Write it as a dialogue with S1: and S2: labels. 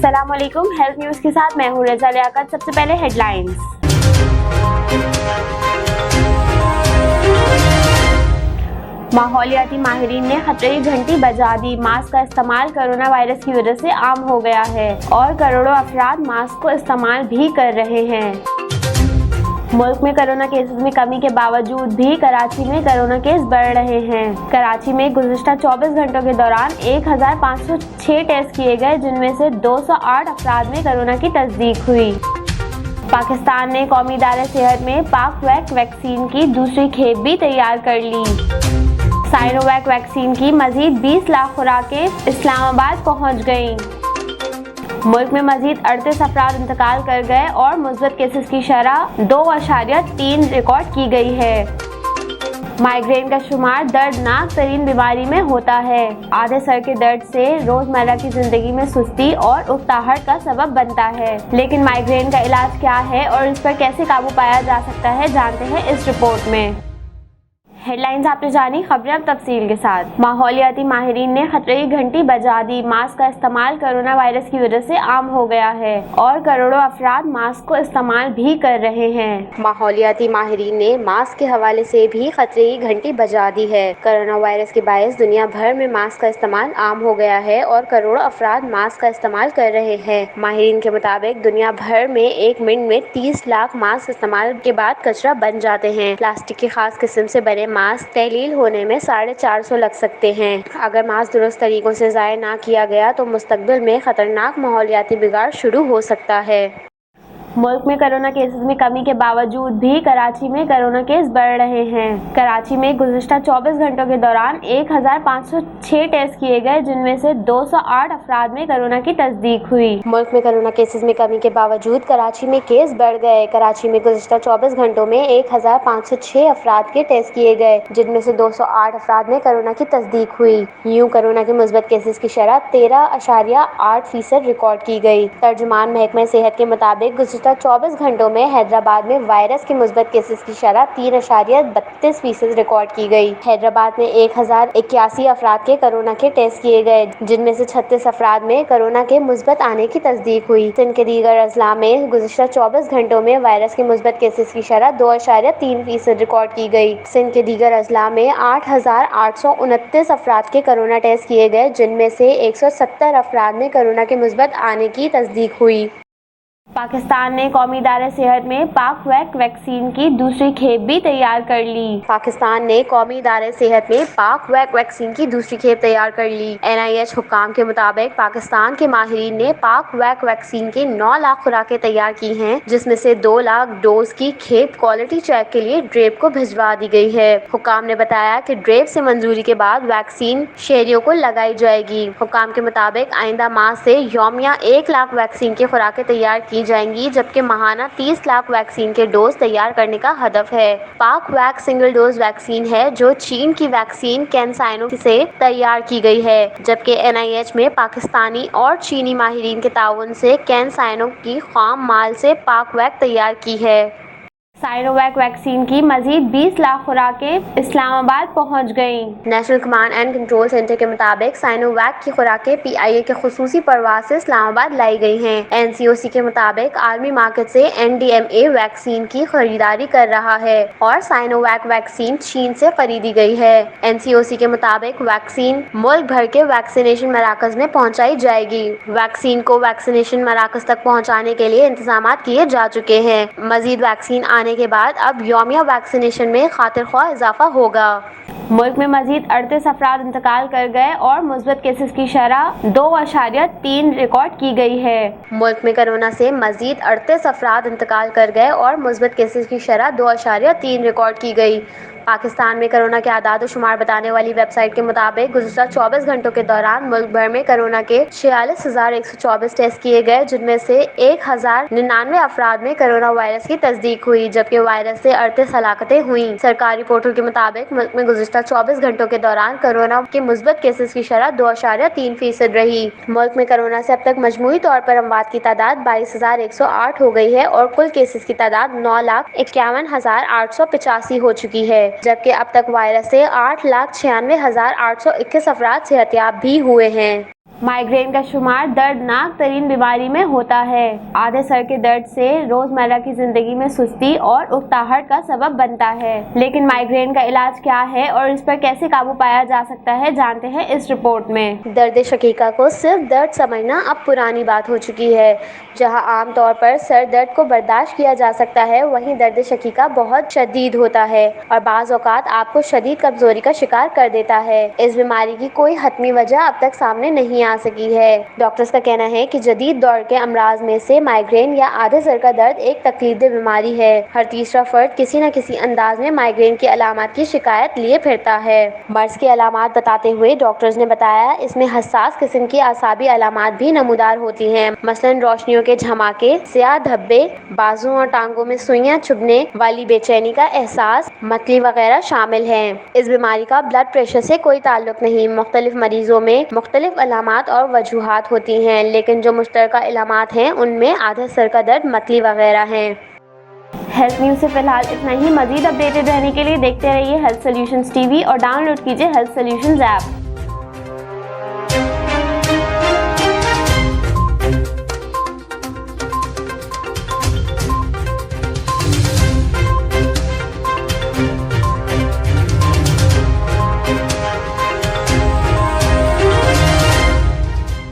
S1: अस्सलाम वालेकुम। Health news के साथ मैं हूँ रज़ा लियाकत। सबसे पहले हेडलाइंस। माहौलियाती माहिरीन ने खतरे की घंटी बजा दी। मास्क का इस्तेमाल कोरोना वायरस की वजह से आम हो गया है और करोड़ों अफराद मास्क को इस्तेमाल भी कर रहे हैं। मुल्क में कोरोना केसेस में कमी के बावजूद भी कराची में कोरोना केस बढ़ रहे हैं। कराची में गुज़िश्ता 24 घंटों के दौरान 1506 टेस्ट किए गए, जिनमें से 208 अफराद में कोरोना की तस्दीक हुई। पाकिस्तान ने कौमी इदारे सेहत में पाकवैक वैक्सीन की दूसरी खेप भी तैयार कर ली। साइनोवैक वैक्सीन की मजीद 20 लाख खुराकें इस्लामाबाद पहुंच गईं। मुल्क में मजीद 38 अफराद इंतकाल कर गए और मुस्बत केसेस की शरह 2.3 रिकॉर्ड की गई है। माइग्रेन का शुमार दर्दनाक तरीन बीमारी में होता है। आधे सर के दर्द से रोजमर्रा की जिंदगी में सुस्ती और उकताहट का सबब बनता है। लेकिन माइग्रेन का इलाज क्या है और इस पर कैसे काबू पाया जा सकता है, जानते हैं इस रिपोर्ट में। हेडलाइंस आपने जानी, खबरें अब तफसील के साथ। माहौलियाती माहिरीन ने खतरे की घंटी बजा दी। मास्क का इस्तेमाल कोरोना वायरस की वजह से आम हो गया है और करोड़ों अफराद मास्क को इस्तेमाल भी कर रहे हैं। माहौलियाती माहिरीन ने मास्क के हवाले से भी खतरे की घंटी बजा दी है। कोरोना वायरस के बायस दुनिया भर में मास्क का इस्तेमाल आम हो गया है और करोड़ों अफराद मास्क का इस्तेमाल कर रहे हैं। माहिरीन के मुताबिक दुनिया भर में 1 मिनट में 30 लाख मास्क इस्तेमाल के बाद कचरा बन जाते हैं। प्लास्टिक की खास किस्म से बने मास्क तहलील होने में 450 लग सकते हैं। अगर मास्क दुरुस्त तरीकों से ज़ाया ना किया गया तो मुस्तकबिल में खतरनाक माहौलियाती बिगाड़ शुरू हो सकता है। मुल्क में कोरोना केसेस में कमी के बावजूद भी कराची में कोरोना केस बढ़ रहे हैं। कराची में गुज़िश्ता 24 घंटों के दौरान 1506 टेस्ट किए गए, जिनमें से 208 अफराद में कोरोना की तस्दीक हुई। मुल्क में कोरोना केसेस में कमी के बावजूद कराची में केस बढ़ गए। कराची में गुज़िश्ता 24 घंटों में 1506 अफराद के टेस्ट किए गए, जिनमें से 208 अफराद में कोरोना की तस्दीक हुई। यूं कोरोना के मुस्बत केसेस की शरह 13.8% रिकॉर्ड की गई। तर्जुमान महकमा सेहत के मुताबिक 24 घंटों में हैदराबाद में वायरस के मुस्बत केसेस की शरह 3.32% रिकॉर्ड की गई। हैदराबाद में 1081 अफराद के कोरोना के टेस्ट किए गए, जिनमें से 36 अफराद में कोरोना के मुस्बत आने की तस्दीक हुई। सिंध के दीगर अजला में गुज़िश्ता 24 घंटों में वायरस के मुस्बत केसेस की शरह 2.3% रिकॉर्ड की गई। सिंध के दीगर अजला में 8,829 अफराद के कोरोना टेस्ट किए गए, जिनमें से 170 अफराद में कोरोना के मुस्बत आने की तस्दीक हुई। पाकिस्तान ने कौमी इदारे सेहत में पाकवैक वैक्सीन की दूसरी खेप भी तैयार कर ली। पाकिस्तान ने कौमी इदारे सेहत में पाकवैक वैक्सीन की दूसरी खेप तैयार कर ली। NIH हुक्काम के मुताबिक पाकिस्तान के माहिरीन ने पाकवैक वैक्सीन के 9 लाख खुराकें तैयार की हैं, जिसमें से 2 लाख डोज की खेप क्वालिटी चेक के लिए ड्रेप को भिजवा दी गई है। हुक्काम ने बताया कि ड्रेप से मंजूरी के बाद वैक्सीन शहरियों को लगाई जाएगी। हुक्काम के मुताबिक आइंदा माह से यौमिया 1 लाख वैक्सीन की खुराकें तैयार की जाएंगी, जबकि माहाना 30 लाख वैक्सीन के डोज तैयार करने का हदफ है। पाकवैक सिंगल डोज वैक्सीन है जो चीन की वैक्सीन कैनसाइनो से तैयार की गई है, जबकि NIH में पाकिस्तानी और चीनी माहिरीन के ताउन से कैनसाइनो की खाम माल से पाकवैक तैयार की है। साइनोवैक वैक्सीन की मजीद 20 लाख खुराकें इस्लामाबाद पहुंच गईं। National command and control centre के मुताबिक साइनोवैक की खुराकें PIA के खुसूसी परवाज से इस्लामाबाद लाई गई हैं। NCOC के मुताबिक आर्मी मार्केट से NDMA वैक्सीन की खरीदारी कर रहा है और साइनोवैक वैक्सीन चीन से खरीदी गई है। NCOC के मुताबिक वैक्सीन मुल्क भर के वैक्सीनेशन मराकज में पहुँचाई जाएगी। वैक्सीन को वैक्सीनेशन मराकज तक पहुँचाने के लिए इंतजाम किए जा चुके हैं। मजीद वैक्सीन आने के बाद अब यौमिया वैक्सीनेशन में खातिरख्वाह इजाफा होगा। मुल्क में मजीद 38 अफराद इंतकाल कर गए और मुस्बत केसेस की शरह 2.3 रिकॉर्ड की गई है। मुल्क में कोरोना से मजीद 38 अफराद इंतकाल कर गए और मुस्बत केसेस की शरह 2.3 रिकॉर्ड की गई। पाकिस्तान में कोरोना के आदाद व शुमार बताने वाली वेबसाइट के मुताबिक गुज़िश्ता 24 घंटों के दौरान मुल्क भर में कोरोना के 46,124 टेस्ट किए गए, जिनमें से 1,099 अफराद में कोरोना वायरस की तस्दीक हुई, जबकि वायरस से 38 हलाकतें हुई। सरकारी पोर्टल के मुताबिक मुल्क में गुज़िश्ता 24 घंटों के दौरान कोरोना के मुस्बत केसेस की शरह 2.3% रही। मुल्क में कोरोना से अब तक मजमूई तौर पर अमवात की तादाद 22,108 हो गई है और कुल केसेस की तादाद 9,51,885 हो चुकी है, जबकि अब तक वायरस से 8,96,821 अफराद सेहतयाब भी हुए हैं। माइग्रेन का शुमार दर्दनाक तरीन बीमारी में होता है। आधे सर के दर्द से रोजमर्रा की जिंदगी में सुस्ती और उकताहट का सबब बनता है। लेकिन माइग्रेन का इलाज क्या है और इस पर कैसे काबू पाया जा सकता है, जानते हैं इस रिपोर्ट में। दर्द शकीका को सिर्फ दर्द समझना अब पुरानी बात हो चुकी है। जहां आमतौर पर सर दर्द को बर्दाश्त किया जा सकता है, वहीं दर्द शकीका बहुत शदीद होता है और बाज़ औक़ात आपको शदीद कमजोरी का शिकार कर देता है। इस बीमारी की कोई हतमी वजह अब तक सामने नहीं आ सकी है। डॉक्टर्स का कहना है कि जदीद दौर के अमराज में से माइग्रेन या आधे सर का दर्द एक तकलीफदेह बीमारी है। हर तीसरा फर्द किसी न किसी अंदाज में माइग्रेन की अलामत की शिकायत लिए फिरता है। मर्ज की अलामत बताते हुए डॉक्टर्स ने बताया, इसमें हसास किस्म की आसाबी अलामत भी नमूदार होती हैं। मसलन रोशनियों के झमाके, स्याह धब्बे, बाजुओं और टांगों में सुइयां चुभने वाली बेचैनी का एहसास, मतली वगैरह शामिल हैं। इस बीमारी का ब्लड प्रेशर से कोई ताल्लुक नहीं। मुख्तलिफ मरीजों में मुख्तलिफ अलामत और वजूहात होती हैं, लेकिन जो मुश्तरका इलामात हैं उनमें आधे सर का दर्द, मतली वगैरह हैं। हेल्थ न्यूज़ से फिलहाल इतना ही। मजीद अपडेटेड रहने के लिए देखते रहिए हेल्थ सॉल्यूशंस टीवी और डाउनलोड कीजिए हेल्थ सॉल्यूशंस ऐप।